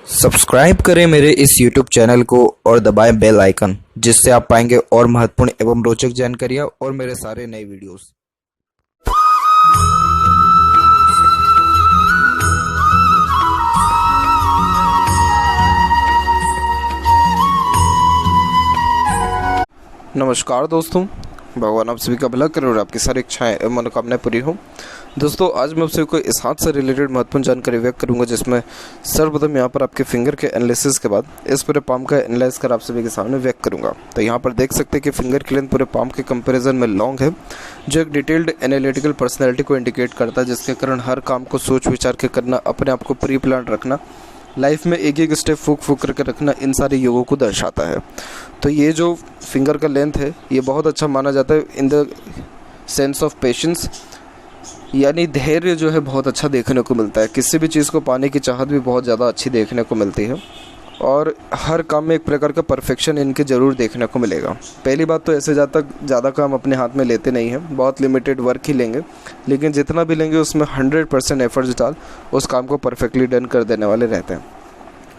Subscribe करें मेरे इस YouTube चैनल को और दबाएं बेल आइकन, जिससे आप पाएंगे और महत्वपूर्ण एवं रोचक जानकारियां और मेरे सारे नए वीडियोस। नमस्कार दोस्तों, भगवान आप सभी का भला करे और आपकी सारी इच्छाएं एवं मनोकामनाएं पूरी हो। दोस्तों, आज मैं आप सभी को इस हाथ से रिलेटेड महत्वपूर्ण जानकारी व्यक्त करूंगा, जिसमें सर्वप्रथम यहां पर आपके फिंगर के एनालिसिस के बाद इस पूरे पाम का एनालाइज कर आप सभी के सामने व्यक्त करूंगा। तो यहां पर देख सकते हैं कि फिंगर की लेंथ पूरे पाम के कंपैरिजन में लॉन्ग है, जो एक डिटेल्ड एनालिटिकल पर्सनैलिटी को इंडिकेट करता है, जिसके कारण हर काम को सोच विचार के करना, अपने आप को प्री प्लान रखना, लाइफ में एक एक स्टेप फूक करके रखना, इन सारे योगों को दर्शाता है। तो ये जो फिंगर का लेंथ है ये बहुत अच्छा माना जाता है in the sense of patience, यानी धैर्य जो है बहुत अच्छा देखने को मिलता है। किसी भी चीज़ को पाने की चाहत भी बहुत ज़्यादा अच्छी देखने को मिलती है और हर काम में एक प्रकार का परफेक्शन इनके ज़रूर देखने को मिलेगा। पहली बात तो ऐसे ज़्यादा काम अपने हाथ में लेते नहीं हैं, बहुत लिमिटेड वर्क ही लेंगे, लेकिन जितना भी लेंगे उसमें 100% एफर्ट्स डाल उस काम को परफेक्टली डन कर देने वाले रहते हैं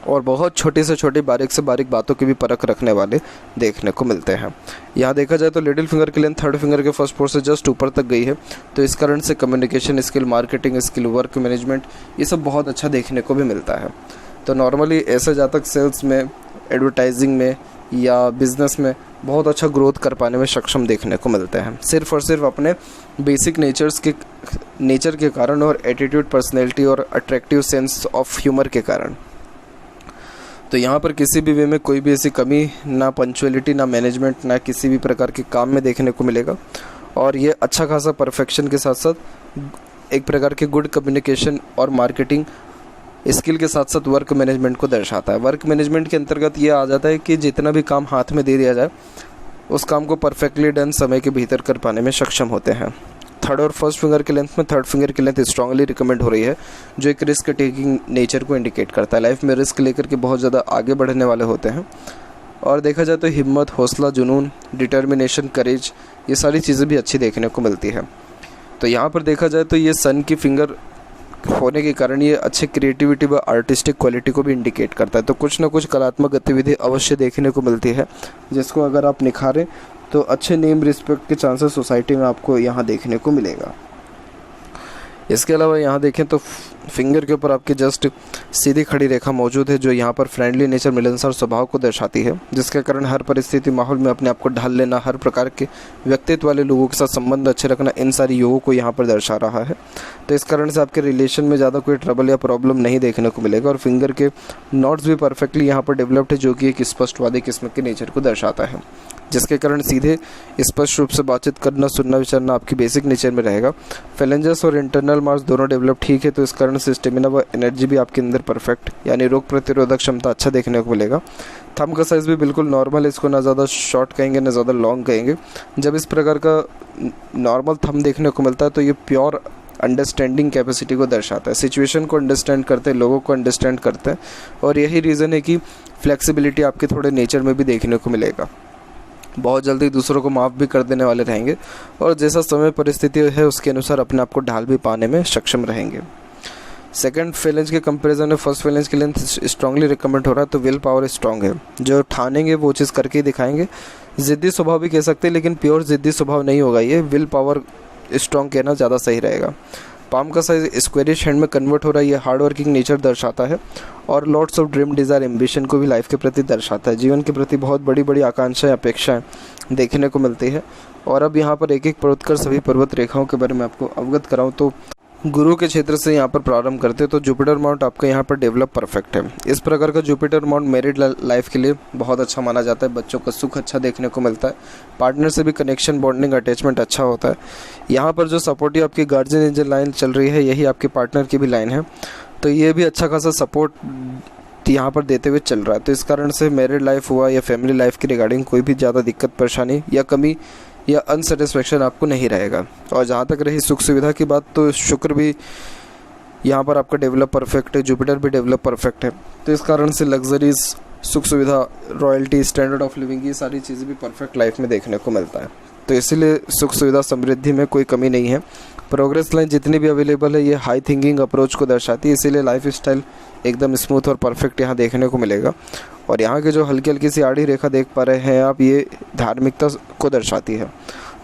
और बहुत छोटी से छोटी बारीक से बारीक बातों की भी परख रखने वाले देखने को मिलते हैं। यहाँ देखा जाए तो लिटिल फिंगर की लेंथ थर्ड फिंगर के फर्स्ट पोर से जस्ट ऊपर तक गई है, तो इस कारण से communication skill, marketing skill, work management, ये सब बहुत अच्छा देखने को भी मिलता है। तो नॉर्मली ऐसे जातक सेल्स में, एडवर्टाइजिंग में या बिजनेस में बहुत अच्छा ग्रोथ कर पाने में सक्षम देखने को मिलते हैं, सिर्फ और सिर्फ अपने बेसिक नेचर के कारण और एटीट्यूड, पर्सनैलिटी और अट्रैक्टिव सेंस ऑफ ह्यूमर के कारण। तो यहाँ पर किसी भी वे में कोई भी ऐसी कमी, ना पंक्चुअलिटी, ना मैनेजमेंट, ना किसी भी प्रकार के काम में देखने को मिलेगा और ये अच्छा खासा परफेक्शन के साथ साथ एक प्रकार के गुड कम्युनिकेशन और मार्केटिंग स्किल के साथ साथ वर्क मैनेजमेंट को दर्शाता है। वर्क मैनेजमेंट के अंतर्गत ये आ जाता है कि जितना भी काम हाथ में दे दिया जाए उस काम को परफेक्टली डन समय के भीतर कर पाने में सक्षम होते हैं। थर्ड और फर्स्ट फिंगर के लेंथ में थर्ड फिंगर की लेंथ स्ट्रांगली रिकमेंड हो रही है, जो एक रिस्क टेकिंग नेचर को इंडिकेट करता है। लाइफ में रिस्क लेकर के बहुत ज़्यादा आगे बढ़ने वाले होते हैं और देखा जाए तो हिम्मत, हौसला, जुनून, डिटर्मिनेशन, करेज, ये सारी चीज़ें भी अच्छी देखने को मिलती है। तो यहाँ पर देखा जाए तो ये सन की फिंगर होने के कारण ये अच्छे क्रिएटिविटी व आर्टिस्टिक क्वालिटी को भी इंडिकेट करता है। तो कुछ ना कुछ कलात्मक गतिविधि अवश्य देखने को मिलती है, जिसको अगर आप निखारें तो अच्छे नेम, रिस्पेक्ट के चांसेस सोसाइटी में आपको यहाँ देखने को मिलेगा। इसके अलावा यहाँ देखें तो फिंगर के ऊपर आपकी जस्ट सीधी खड़ी रेखा मौजूद है, जो यहाँ पर फ्रेंडली नेचर, मिलनसार स्वभाव को दर्शाती है, जिसके कारण हर परिस्थिति, माहौल में अपने आप को ढाल लेना, हर प्रकार के व्यक्तित्व वाले लोगों के साथ संबंध अच्छे रखना, इन सारी योगों को यहाँ पर दर्शा रहा है। तो इस कारण से आपके रिलेशन में ज़्यादा कोई ट्रबल या प्रॉब्लम नहीं देखने को मिलेगा और फिंगर के नॉट्स भी परफेक्टली यहाँ पर डेवलप्ड है, जो कि एक स्पष्टवादी किस्म के नेचर को दर्शाता है, जिसके कारण सीधे स्पष्ट रूप से बातचीत करना, सुनना, विचारना आपकी बेसिक नेचर में रहेगा। फेलेंजस और इंटरनल मार्स दोनों डेवलप ठीक है, तो इस कारण से स्टेमिना व एनर्जी भी आपके अंदर परफेक्ट, यानी रोग प्रतिरोधक क्षमता अच्छा देखने को मिलेगा। थंब का साइज़ भी बिल्कुल नॉर्मल है, इसको ना ज़्यादा शॉर्ट कहेंगे ना ज़्यादा लॉन्ग कहेंगे। जब इस प्रकार का नॉर्मल थंब देखने को मिलता है तो ये प्योर अंडरस्टैंडिंग कैपेसिटी को दर्शाता है, सिचुएशन को अंडरस्टैंड करते हैं, लोगों को अंडरस्टैंड करते हैं और यही रीज़न है कि फ्लेक्सिबिलिटी आपके थोड़े नेचर में भी देखने को मिलेगा। बहुत जल्दी दूसरों को माफ़ भी कर देने वाले रहेंगे और जैसा समय परिस्थिति है उसके अनुसार अपने आप को ढाल भी पाने में सक्षम रहेंगे। सेकंड फेलेंज के कंपैरिजन में फर्स्ट फेलेंज की लेंथ स्ट्रांगली रिकमेंड हो रहा है, तो विल पावर स्ट्रांग है, जो ठानेंगे वो चीज़ करके ही दिखाएंगे। ज़िद्दी स्वभाव भी कह सकते हैं, लेकिन प्योर ज़िद्दी स्वभाव नहीं होगा, ये विल पावर स्ट्रांग कहना ज़्यादा सही रहेगा। पाम का साइज स्क्वेरिश हैंड में कन्वर्ट हो रहा है, ये हार्ड वर्किंग नेचर दर्शाता है और lots of dream, desire, ambition को भी लाइफ के प्रति दर्शाता है। जीवन के प्रति बहुत बड़ी बड़ी आकांक्षाएं, अपेक्षाएं देखने को मिलती है। और अब यहाँ पर एक एक पर्वत कर सभी पर्वत रेखाओं के बारे में आपको अवगत कराऊँ तो गुरु के क्षेत्र से यहाँ पर प्रारंभ करते हैं, तो जुपिटर माउंट आपका यहाँ पर डेवलप परफेक्ट है। इस प्रकार का जुपिटर माउंट मैरिड लाइफ के लिए बहुत अच्छा माना जाता है, बच्चों का सुख अच्छा देखने को मिलता है, पार्टनर से भी कनेक्शन, बॉन्डिंग, अटैचमेंट अच्छा होता है। यहाँ पर जो सपोर्टिव आपकी गार्जियन एंजल लाइन चल रही है, यही आपके पार्टनर की भी लाइन है, तो ये भी अच्छा खासा सपोर्ट यहाँ पर देते हुए चल रहा है। तो इस कारण से मैरिड लाइफ हुआ या फैमिली लाइफ की रिगार्डिंग कोई भी ज़्यादा दिक्कत, परेशानी या कमी या अनसेटिस्फैक्शन आपको नहीं रहेगा। और जहाँ तक रही सुख सुविधा की बात, तो शुक्र भी यहाँ पर आपका डेवलप परफेक्ट है, जुपिटर भी डेवलप परफेक्ट है, तो इस कारण से लग्जरीज, सुख सुविधा, रॉयल्टी, स्टैंडर्ड ऑफ लिविंग, ये सारी चीज़ें भी परफेक्ट लाइफ में देखने को मिलता है। तो इसीलिए सुख सुविधा समृद्धि में कोई कमी नहीं है। प्रोग्रेस लाइन जितनी भी अवेलेबल है ये हाई थिंकिंग अप्रोच को दर्शाती है, इसीलिए लाइफ स्टाइल एकदम स्मूथ और परफेक्ट यहाँ देखने को मिलेगा। और यहाँ के जो हल्की हल्की सी आड़ी रेखा देख पा रहे हैं आप, ये धार्मिकता को दर्शाती है।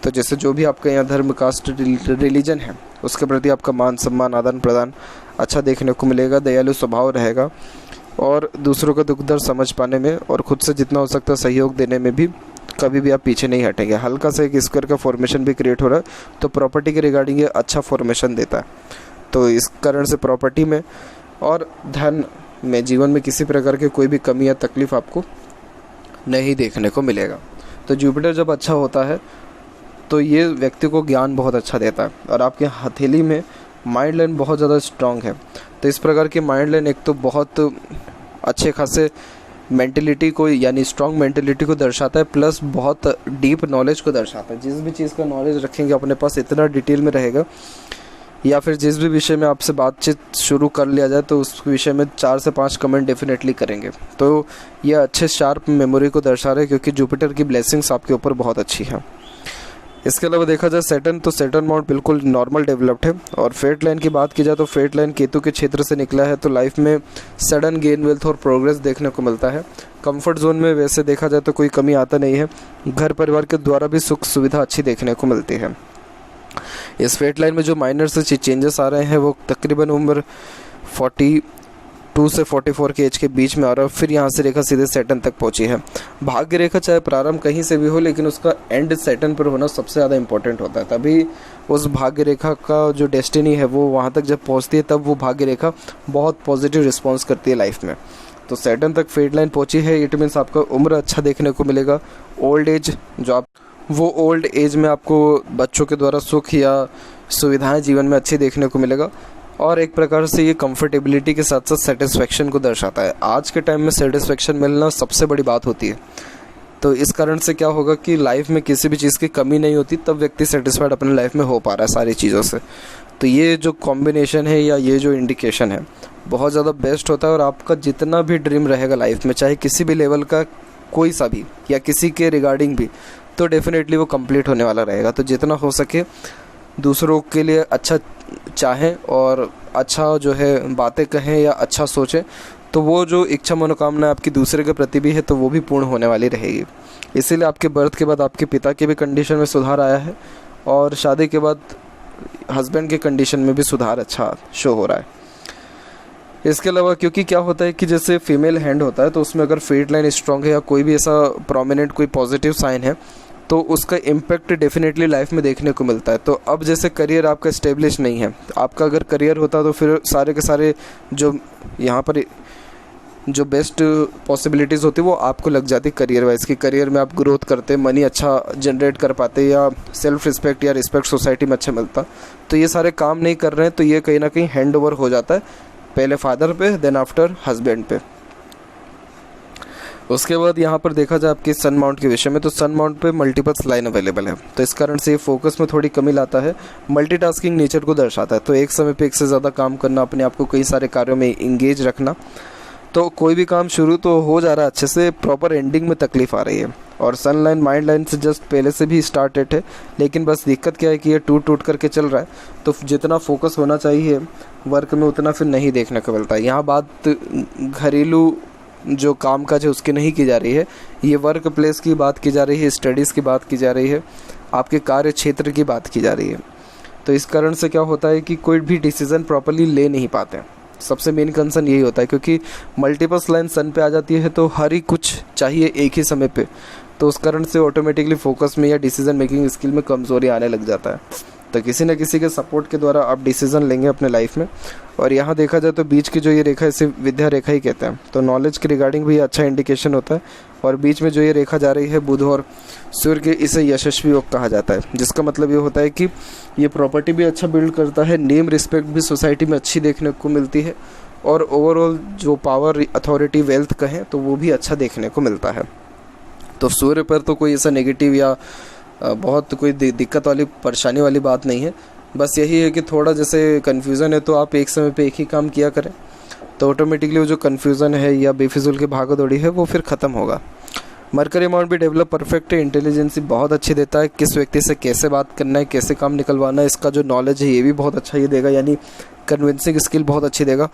तो जैसे जो भी आपका यहाँ धर्म, कास्ट, रिलीजन है उसके प्रति आपका मान सम्मान, आदान प्रदान अच्छा देखने को मिलेगा। दयालु स्वभाव रहेगा और दूसरों का दुख दर्द समझ पाने में और ख़ुद से जितना हो सकता है सहयोग देने में भी कभी भी आप पीछे नहीं हटेंगे। हल्का सा एक स्क्वायर का फॉर्मेशन भी क्रिएट हो रहा है, तो प्रॉपर्टी के रिगार्डिंग ये अच्छा फॉर्मेशन देता है। तो इस कारण से प्रॉपर्टी में और धन में, जीवन में किसी प्रकार के कोई भी कमी या तकलीफ आपको नहीं देखने को मिलेगा। तो जुपिटर जब अच्छा होता है तो ये व्यक्ति को ज्ञान बहुत अच्छा देता है और आपके हथेली में माइंड लाइन बहुत ज़्यादा स्ट्रांग है। तो इस प्रकार के माइंड लाइन एक तो बहुत अच्छे खासे मेंटलिटी को, यानी स्ट्रांग मेंटलिटी को दर्शाता है, प्लस बहुत डीप नॉलेज को दर्शाता है। जिस भी चीज़ का नॉलेज रखेंगे अपने पास इतना डिटेल में रहेगा, या फिर जिस भी विषय में आपसे बातचीत शुरू कर लिया जाए तो उस विषय में 4 से 5 कमेंट डेफिनेटली करेंगे। तो ये अच्छे शार्प मेमोरी को दर्शा रहे हैं, क्योंकि जुपिटर की ब्लेसिंग्स आपके ऊपर बहुत अच्छी है। इसके अलावा देखा जाए सैटर्न, तो सैटर्न माउंट बिल्कुल नॉर्मल डेवलप्ड है। और फेट लाइन की बात की जाए तो फेट लाइन केतु के क्षेत्र से निकला है, तो लाइफ में सडन गेन वेल्थ और प्रोग्रेस देखने को मिलता है। कंफर्ट जोन में वैसे देखा जाए तो कोई कमी आता नहीं है। घर परिवार के द्वारा भी सुख सुविधा अच्छी देखने को मिलती है। इस फेट लाइन में जो माइनर से चेंजेस आ रहे हैं वो तकरीबन उम्र 42 से 44 के एज के बीच में आ रहा है। फिर यहाँ से रेखा सीधे सैटर्न तक पहुंची है। भाग्य रेखा चाहे प्रारंभ कहीं से भी हो, लेकिन उसका एंड सैटर्न पर होना सबसे ज़्यादा इंपॉर्टेंट होता है। तभी उस भाग्य रेखा का जो डेस्टिनी है वो वहाँ तक जब पहुँचती है, तब वो भाग्य रेखा बहुत पॉजिटिव रिस्पॉन्स करती है लाइफ में। तो सैटर्न तक फेट लाइन पहुँची है, इट मीन्स आपका उम्र अच्छा देखने को मिलेगा। ओल्ड एज जो आप वो ओल्ड एज में आपको बच्चों के द्वारा सुख या सुविधाएं जीवन में अच्छी देखने को मिलेगा। और एक प्रकार से ये कंफर्टेबिलिटी के साथ साथ सेटिस्फेक्शन को दर्शाता है। आज के टाइम में सेटिस्फेक्शन मिलना सबसे बड़ी बात होती है। तो इस कारण से क्या होगा कि लाइफ में किसी भी चीज़ की कमी नहीं होती, तब व्यक्ति सेटिस्फाइड अपने लाइफ में हो पा रहा है सारी चीज़ों से। तो ये जो कॉम्बिनेशन है या ये जो इंडिकेशन है बहुत ज़्यादा बेस्ट होता है। और आपका जितना भी ड्रीम रहेगा लाइफ में, चाहे किसी भी लेवल का कोई सा भी या किसी के रिगार्डिंग भी, तो डेफिनेटली वो कंप्लीट होने वाला रहेगा। तो जितना हो सके दूसरों के लिए अच्छा चाहें और अच्छा जो है बातें कहें या अच्छा सोचें, तो वो जो इच्छा मनोकामना आपकी दूसरे के प्रति भी है तो वो भी पूर्ण होने वाली रहेगी। इसीलिए आपके बर्थ के बाद आपके पिता के भी कंडीशन में सुधार आया है और शादी के बाद हस्बैंड के कंडीशन में भी सुधार अच्छा शो हो रहा है। इसके अलावा क्योंकि क्या होता है कि जैसे फीमेल हैंड होता है तो उसमें अगर फेट लाइन स्ट्रांग है या कोई भी ऐसा प्रोमिनेंट कोई पॉजिटिव साइन है तो उसका इम्पैक्ट डेफिनेटली लाइफ में देखने को मिलता है। तो अब जैसे करियर आपका स्टेब्लिश नहीं है, आपका अगर करियर होता तो फिर सारे के सारे जो यहाँ पर जो बेस्ट पॉसिबिलिटीज़ होती वो आपको लग जाती करियर वाइज की। करियर में आप ग्रोथ करते, मनी अच्छा जनरेट कर पाते या सेल्फ रिस्पेक्ट या रिस्पेक्ट सोसाइटी में अच्छा मिलता। तो ये सारे काम नहीं कर रहे हैं तो ये कहीं ना कहीं हैंड ओवर हो जाता है, पहले फादर पे देन आफ्टर हस्बैंड पे। उसके बाद यहाँ पर देखा जाए आपके सन माउंट के विषय में, तो सन माउंट पे मल्टीपल्स लाइन अवेलेबल है। तो इस कारण से ये फोकस में थोड़ी कमी लाता है, मल्टीटास्किंग नेचर को दर्शाता है। तो एक समय पे एक से ज़्यादा काम करना, अपने आप को कई सारे कार्यों में इंगेज रखना। तो कोई भी काम शुरू तो हो जा रहा है अच्छे से, प्रॉपर एंडिंग में तकलीफ आ रही है। और सन लाइन माइंड लाइन से जस्ट पहले से भी स्टार्टेड है, लेकिन बस दिक्कत क्या है कि ये टूट करके चल रहा है। तो जितना फोकस होना चाहिए वर्क में उतना फिर नहीं देखने को मिलता है। यहाँ बात घरेलू जो काम काज है उसकी नहीं की जा रही है, ये वर्क प्लेस की बात की जा रही है, स्टडीज़ की बात की जा रही है, आपके कार्य क्षेत्र की बात की जा रही है। तो इस कारण से क्या होता है कि कोई भी डिसीज़न प्रॉपर्ली ले नहीं पाते हैं। सबसे मेन कंसर्न यही होता है, क्योंकि मल्टीपल्स लाइन सन पे आ जाती है तो हर ही कुछ चाहिए एक ही समय पे, तो उस कारण से ऑटोमेटिकली फोकस में या डिसीजन मेकिंग स्किल में कमज़ोरी आने लग जाता है। तो किसी न किसी के सपोर्ट के द्वारा आप डिसीजन लेंगे अपने लाइफ में। और यहाँ देखा जाए तो बीच की जो ये रेखा इसे विद्या रेखा ही कहते हैं। तो नॉलेज के रिगार्डिंग भी अच्छा इंडिकेशन होता है। और बीच में जो ये रेखा जा रही है बुध और सूर्य के, इसे यशस्वी योग कहा जाता है, जिसका मतलब ये होता है कि ये प्रॉपर्टी भी अच्छा बिल्ड करता है, नेम रिस्पेक्ट भी सोसाइटी में अच्छी देखने को मिलती है, और ओवरऑल जो पावर अथॉरिटी वेल्थ कहें तो वो भी अच्छा देखने को मिलता है। तो सूर्य पर तो कोई ऐसा नेगेटिव या बहुत कोई दिक्कत वाली परेशानी वाली बात नहीं है। बस यही है कि थोड़ा जैसे कन्फ्यूज़न है तो आप एक समय पे एक ही काम किया करें, तो ऑटोमेटिकली वो जो कन्फ्यूज़न है या बेफिजुल की भागा दौड़ी है वो फिर ख़त्म होगा। मरकरी अमाउंट भी डेवलप परफेक्ट है, इंटेलिजेंसी बहुत अच्छी देता है, किस व्यक्ति से कैसे बात करना है, कैसे काम निकलवाना है, इसका जो नॉलेज है ये भी बहुत अच्छा ये देगा, यानी कन्विंसिंग स्किल बहुत अच्छी देगा।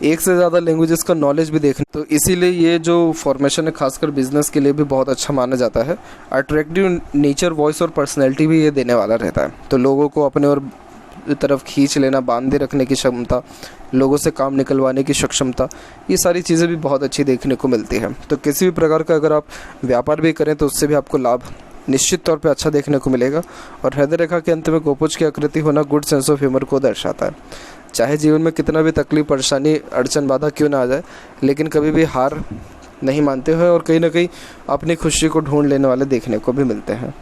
एक से ज़्यादा लैंग्वेजेस का नॉलेज भी देखना, तो इसीलिए ये जो फॉर्मेशन है खासकर बिजनेस के लिए भी बहुत अच्छा माना जाता है। अट्रैक्टिव नेचर, वॉइस और पर्सनैलिटी भी ये देने वाला रहता है, तो लोगों को अपने और तरफ खींच लेना, बांधे रखने की क्षमता, लोगों से काम निकलवाने की सक्षमता, ये सारी चीज़ें भी बहुत अच्छी देखने को मिलती है। तो किसी भी प्रकार का अगर आप व्यापार भी करें तो उससे भी आपको लाभ निश्चित तौर पे अच्छा देखने को मिलेगा। और हृदय रेखा के अंत में गोपुज की आकृति होना गुड सेंस ऑफ ह्यूमर को दर्शाता है। चाहे जीवन में कितना भी तकलीफ, परेशानी, अड़चन, बाधा क्यों ना आ जाए, लेकिन कभी भी हार नहीं मानते हैं और कहीं ना कहीं अपनी खुशी को ढूंढ लेने वाले देखने को भी मिलते हैं।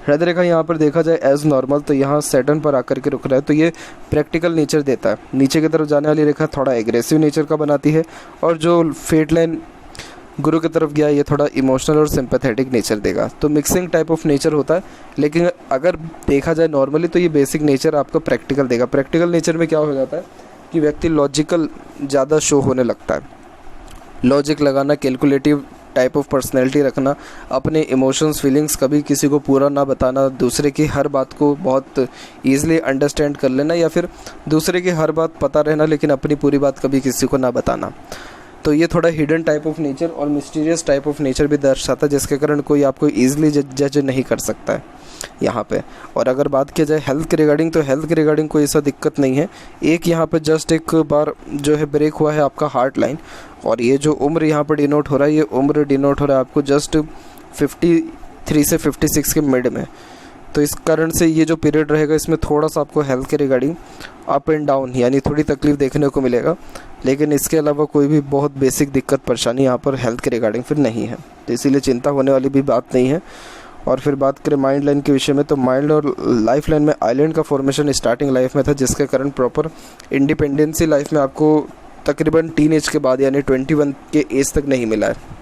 हृदय रेखा यहाँ पर देखा जाए एज नॉर्मल, तो यहाँ सैटर्न पर आकर के रुक रहा है, तो ये प्रैक्टिकल नेचर देता है। नीचे की तरफ जाने वाली रेखा थोड़ा एग्रेसिव नेचर का बनाती है, और जो फेट लाइन गुरु की तरफ गया ये थोड़ा इमोशनल और सिंपैथेटिक नेचर देगा। तो मिक्सिंग टाइप ऑफ नेचर होता है, लेकिन अगर देखा जाए नॉर्मली तो ये बेसिक नेचर आपका प्रैक्टिकल देगा। प्रैक्टिकल नेचर में क्या हो जाता है कि व्यक्ति लॉजिकल ज़्यादा शो होने लगता है, लॉजिक लगाना, कैलकुलेटिव टाइप ऑफ पर्सनैलिटी रखना, अपने इमोशंस, फीलिंग्स कभी किसी को पूरा ना बताना, दूसरे की हर बात को बहुत ईजिली अंडरस्टैंड कर लेना, या फिर दूसरे की हर बात पता रहना लेकिन अपनी पूरी बात कभी किसी को ना बताना। तो ये थोड़ा हिडन टाइप ऑफ नेचर और मिस्टीरियस टाइप ऑफ नेचर भी दर्शाता है, जिसके कारण कोई आपको ईजिली जज नहीं कर सकता है यहाँ पे। और अगर बात किया जाए हेल्थ के रिगार्डिंग, तो हेल्थ के रिगार्डिंग कोई ऐसा दिक्कत नहीं है। एक यहाँ पे जस्ट एक बार जो है ब्रेक हुआ है आपका हार्ट लाइन, और ये जो उम्र यहाँ पर डिनोट हो रहा है, ये उम्र डिनोट हो रहा है आपको जस्ट 53 से 56 के मिड में। तो इस कारण से ये जो पीरियड रहेगा इसमें थोड़ा सा आपको हेल्थ के रिगार्डिंग अप एंड डाउन यानी थोड़ी तकलीफ देखने को मिलेगा, लेकिन इसके अलावा कोई भी बहुत बेसिक दिक्कत परेशानी यहाँ पर हेल्थ के रिगार्डिंग फिर नहीं है, तो इसीलिए चिंता होने वाली भी बात नहीं है। और फिर बात करें माइंड लाइन के विषय में, तो माइंड और लाइफ लाइन में आइलैंड का फॉर्मेशन स्टार्टिंग लाइफ में था, जिसके कारण प्रॉपर इंडिपेंडेंसी लाइफ में आपको तकरीबन टीन एज के बाद यानी 21 के एज तक नहीं मिला है।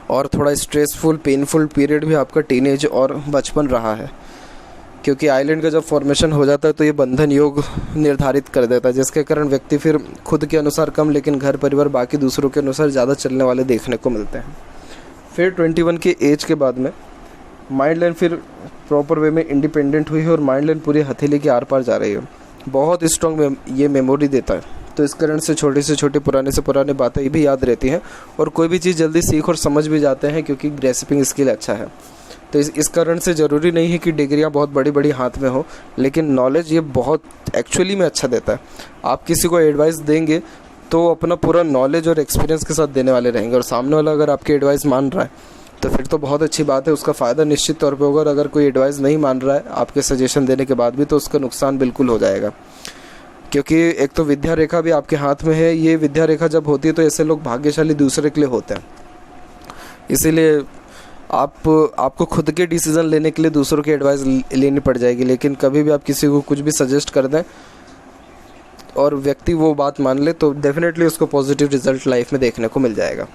और थोड़ा स्ट्रेसफुल, पेनफुल पीरियड भी आपका टीन एज और बचपन रहा है, क्योंकि आइलैंड का जब फॉर्मेशन हो जाता है तो ये बंधन योग निर्धारित कर देता है, जिसके कारण व्यक्ति फिर खुद के अनुसार कम लेकिन घर परिवार बाकी दूसरों के अनुसार ज़्यादा चलने वाले देखने को मिलते हैं। फिर 21 के एज के बाद में माइंड लाइन फिर प्रॉपर वे में इंडिपेंडेंट हुई है और माइंड लाइन पूरी हथेली के आर पार जा रही है। बहुत स्ट्रॉन्ग ये मेमोरी देता है, तो इस कारण से छोटी से छोटी, पुराने से पुरानी बातें भी याद रहती हैं और कोई भी चीज़ जल्दी सीख और समझ भी जाते हैं, क्योंकि ग्रेस्पिंग स्किल अच्छा है। तो इस कारण से ज़रूरी नहीं है कि डिग्रियां बहुत बड़ी बड़ी हाथ में हो, लेकिन नॉलेज ये बहुत एक्चुअली में अच्छा देता है। आप किसी को एडवाइस देंगे तो अपना पूरा नॉलेज और एक्सपीरियंस के साथ देने वाले रहेंगे, और सामने वाला अगर आपकी एडवाइस मान रहा है तो फिर तो बहुत अच्छी बात है, उसका फ़ायदा निश्चित तौर पे होगा। और अगर कोई एडवाइस नहीं मान रहा है आपके सजेशन देने के बाद भी, तो उसका नुकसान बिल्कुल हो जाएगा, क्योंकि एक तो विद्या रेखा भी आपके हाथ में है। ये विद्या रेखा जब होती है तो ऐसे लोग भाग्यशाली दूसरे के लिए होते हैं, इसीलिए आपको खुद के डिसीज़न लेने के लिए दूसरों की एडवाइस लेनी पड़ जाएगी। लेकिन कभी भी आप किसी को कुछ भी सजेस्ट कर दें और व्यक्ति वो बात मान ले, तो डेफिनेटली उसको पॉजिटिव रिजल्ट लाइफ में देखने को मिल जाएगा।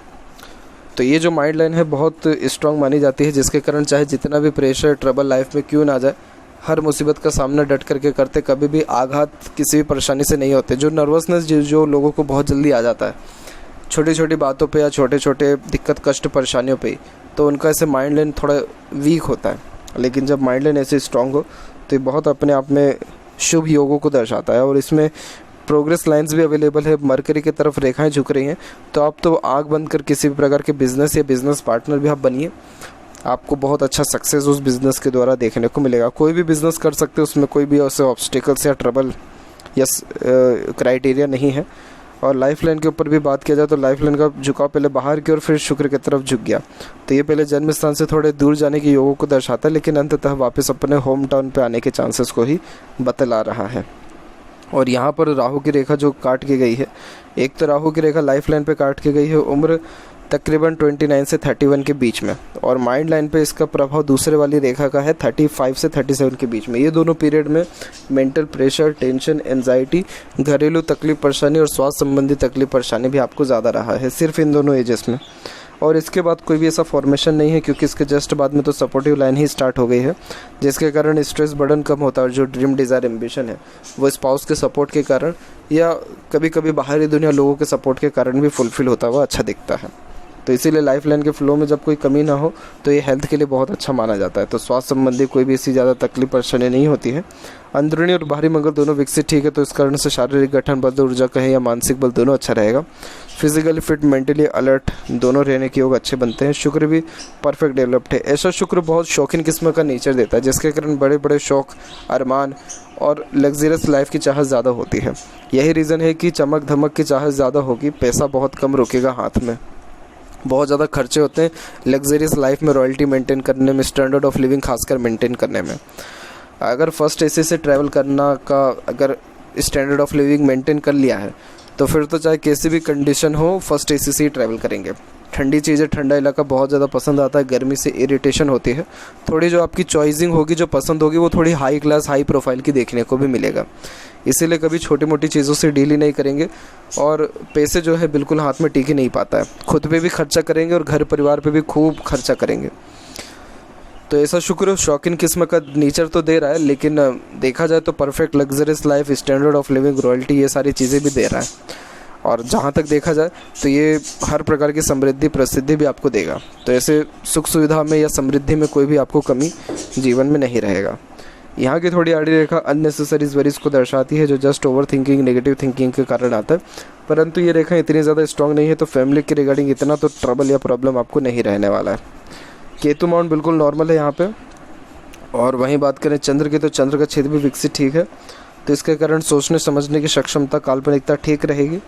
तो ये जो माइंड लाइन है बहुत स्ट्रांग मानी जाती है, जिसके कारण चाहे जितना भी प्रेशर, ट्रबल लाइफ में क्यों ना आ जाए, हर मुसीबत का सामना डट करके करते, कभी भी आघात किसी भी परेशानी से नहीं होते। जो नर्वसनेस जो लोगों को बहुत जल्दी आ जाता है छोटी छोटी बातों पे या छोटे छोटे दिक्कत, कष्ट, परेशानियों पे, तो उनका ऐसे माइंड लाइन थोड़ा वीक होता है। लेकिन जब माइंड लाइन ऐसे स्ट्रांग हो तो ये बहुत अपने आप में शुभ योगों को दर्शाता है। और इसमें प्रोग्रेस लाइंस भी अवेलेबल है, मरकरी की तरफ रेखाएं झुक रही हैं, तो आप तो आँख बंद कर किसी भी प्रकार के बिजनेस या बिजनेस पार्टनर भी आप बनिए, आपको बहुत अच्छा सक्सेस उस बिज़नेस के द्वारा देखने को मिलेगा। कोई भी बिज़नेस कर सकते हो, उसमें कोई भी ऐसे ऑब्स्टिकल्स या ट्रबल या क्राइटेरिया नहीं है। और लाइफ लाइन के ऊपर भी बात किया जाए तो लाइफ लाइन का झुकाव पहले बाहर की ओर फिर शुक्र की तरफ झुक गया, तो ये पहले जन्म स्थान से थोड़े दूर जाने के योगों को दर्शाता है, लेकिन अंततः वापस अपने होम टाउन पे आने के चांसेस को ही बतला रहा है। और यहाँ पर राहु की रेखा जो काट के गई है, एक तो राहु की रेखा लाइफ लाइन पे काट के गई है उम्र तकरीबन 29 से 31 के बीच में, और माइंड लाइन पे इसका प्रभाव दूसरे वाली रेखा का है 35 से 37 के बीच में। ये दोनों पीरियड में मेंटल प्रेशर, टेंशन, एंजाइटी, घरेलू तकलीफ परेशानी और स्वास्थ्य संबंधी तकलीफ परेशानी भी आपको ज़्यादा रहा है, सिर्फ इन दोनों एजेस में। और इसके बाद कोई भी ऐसा फॉर्मेशन नहीं है, क्योंकि इसके जस्ट बाद में तो सपोर्टिव लाइन ही स्टार्ट हो गई है, जिसके कारण स्ट्रेस बर्डन कम होता है। और जो ड्रीम, डिज़ायर, एम्बिशन है वो स्पाउस के सपोर्ट के कारण या कभी कभी बाहरी दुनिया लोगों के सपोर्ट के कारण भी फुलफिल होता हुआ अच्छा दिखता है। तो इसीलिए लाइफ लाइन के फ्लो में जब कोई कमी ना हो तो ये हेल्थ के लिए बहुत अच्छा माना जाता है। तो स्वास्थ्य संबंधी कोई भी ऐसी ज़्यादा तकलीफ परेशानी नहीं होती है। अंदरूनी और बाहरी मंगल दोनों विकसित ठीक है, तो इस कारण से शारीरिक गठन बल, ऊर्जा कहें या मानसिक बल, दोनों अच्छा रहेगा। फिजिकली फिट, मेंटली अलर्ट दोनों रहने के योग अच्छे बनते हैं। शुक्र भी परफेक्ट डेवलप्ड है। ऐसा शुक्र बहुत शौकीन किस्म का नेचर देता है, जिसके कारण बड़े बड़े शौक, अरमान और लग्जरियस लाइफ की चाहत ज़्यादा होती है। यही रीज़न है कि चमक धमक की चाहत ज़्यादा होगी, पैसा बहुत कम रुकेगा हाथ में। बहुत ज़्यादा खर्चे होते हैं लग्जरियस लाइफ में, रॉयल्टी मेंटेन करने में, स्टैंडर्ड ऑफ लिविंग खासकर मेंटेन करने में। अगर फर्स्ट एसी से ट्रैवल करना का अगर स्टैंडर्ड ऑफ लिविंग मेंटेन कर लिया है तो फिर तो चाहे कैसी भी कंडीशन हो फर्स्ट एसी से ही ट्रैवल करेंगे। ठंडी चीज़ें, ठंडा इलाका बहुत ज़्यादा पसंद आता है, गर्मी से इरिटेशन होती है। थोड़ी जो आपकी चॉइसिंग होगी, जो पसंद होगी, वो थोड़ी हाई क्लास, हाई प्रोफाइल की देखने को भी मिलेगा। इसीलिए कभी छोटी मोटी चीज़ों से डील ही नहीं करेंगे और पैसे जो है बिल्कुल हाथ में टिक ही नहीं पाता है। खुद पे भी खर्चा करेंगे और घर परिवार पे भी खूब खर्चा करेंगे। तो ऐसा शुक्र शौकीन किस्म का नेचर तो दे रहा है, लेकिन देखा जाए तो perfect luxurious life, standard of living, royalty, ये सारी चीज़ें भी दे रहा है। और जहाँ तक देखा जाए तो ये हर प्रकार की समृद्धि प्रसिद्धि भी आपको देगा। तो ऐसे सुख सुविधा में या समृद्धि में कोई भी आपको कमी जीवन में नहीं रहेगा। यहाँ की थोड़ी आड़ी रेखा अननेसेसरी वरीज को दर्शाती है, जो just over thinking, negative thinking के कारण आता है। परंतु ये रेखा इतनी ज़्यादा स्ट्रांग नहीं है, तो फैमिली के रिगार्डिंग इतना तो ट्रबल या प्रॉब्लम आपको नहीं रहने वाला है। केतु माउंट बिल्कुल नॉर्मल है यहाँ पे। और वहीं बात करें चंद्र की, तो चंद्र का क्षेत्र भी विकसित ठीक है, तो इसके कारण सोचने समझने की सक्षमता, काल्पनिकता ठीक रहेगी।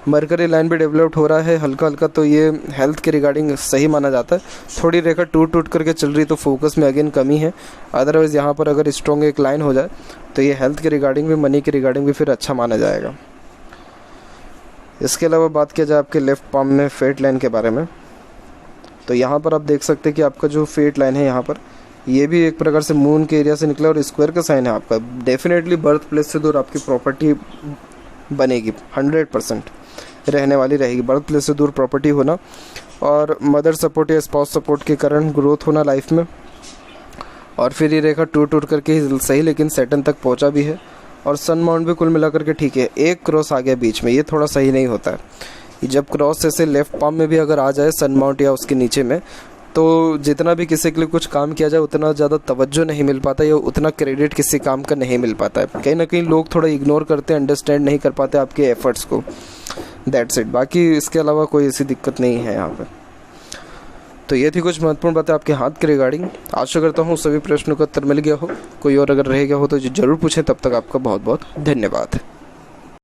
मरकरी लाइन भी डेवलप्ड हो रहा है हल्का हल्का, तो ये हेल्थ के रिगार्डिंग सही माना जाता है। थोड़ी रेखा टूट टूट करके चल रही, तो फोकस में अगेन कमी है। अदरवाइज़ यहाँ पर अगर स्ट्रॉन्ग एक लाइन हो जाए तो ये हेल्थ के रिगार्डिंग भी, मनी के रिगार्डिंग भी फिर अच्छा माना जाएगा। इसके अलावा बात किया जाए आपके लेफ्ट पाम में फेट लाइन के बारे में, तो यहाँ पर आप देख सकते हैं कि आपका जो फेट लाइन है यहाँ पर, ये भी एक प्रकार से मून के एरिया से निकला और स्क्वायर का साइन है आपका। डेफिनेटली बर्थ प्लेस से दूर आपकी प्रॉपर्टी बनेगी, 100% रहने वाली रहेगी। बर्थ प्लेस से दूर प्रॉपर्टी होना और मदर सपोर्ट या स्पाउस सपोर्ट के कारण ग्रोथ होना लाइफ में। और फिर ये रेखा टूट टूट करके सही, लेकिन सैटर्न तक पहुंचा भी है। और सन माउंट भी कुल मिलाकर के ठीक है। एक क्रॉस आ गया बीच में, ये थोड़ा सही नहीं होता है। जब क्रॉस ऐसे लेफ्ट पाम में भी अगर आ जाए सन माउंट या उसके नीचे में, तो जितना भी किसी के लिए कुछ काम किया जाए उतना ज़्यादा तवज्जो नहीं मिल पाता या उतना क्रेडिट किसी काम का नहीं मिल पाता है। कहीं ना कहीं लोग थोड़ा इग्नोर करते हैं, अंडरस्टैंड नहीं कर पाते आपके एफर्ट्स को। That's it. बाकी इसके अलावा कोई ऐसी दिक्कत नहीं है यहाँ पे। तो ये थी कुछ महत्वपूर्ण बातें आपके हाथ के रिगार्डिंग। आशा करता हूँ सभी प्रश्नों का उत्तर मिल गया हो। कोई और अगर रह गया हो तो ज़रूर पूछें। तब तक आपका बहुत बहुत धन्यवाद।